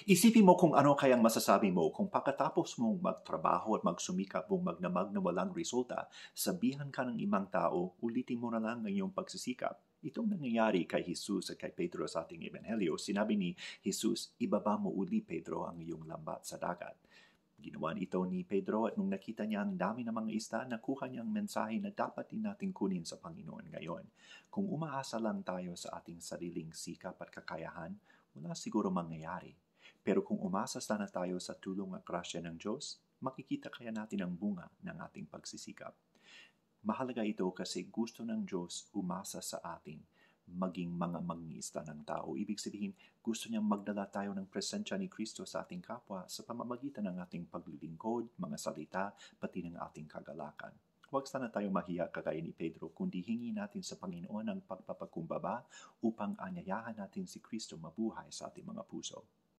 Isipin mo kung ano kayang masasabi mo kung pagkatapos mong magtrabaho at magsumikap mong magdamag na walang resulta, sabihan ka ng ibang tao, ulitin mo na lang ang iyong pagsisikap. Itong nangyayari kay Jesus at kay Pedro sa ating Ebanghelyo, sinabi ni Jesus, ibaba mo uli Pedro ang iyong lambat sa dagat. Ginawa ito ni Pedro at nung nakita niya ang dami ng mga isda, nakuha niya ang mensahe na dapat din natin kunin sa Panginoon ngayon. Kung umaasa lang tayo sa ating sariling sikap at kakayahan, wala siguro mangyayari. Pero kung umasa sana tayo sa tulong at grasya ng Diyos, makikita kaya natin ang bunga ng ating pagsisikap. Mahalaga ito kasi gusto ng Diyos umasa sa atin maging mga mangingisda ng tao. Ibig sabihin, gusto niyang magdala tayo ng presensya ni Kristo sa ating kapwa sa pamamagitan ng ating paglilingkod, mga salita, pati ng ating kagalakan. Huwag sana tayo mahiya kagaya ni Pedro, kundi hingi natin sa Panginoon ang pagpapakumbaba upang anyayahan natin si Kristo mabuhay sa ating mga puso.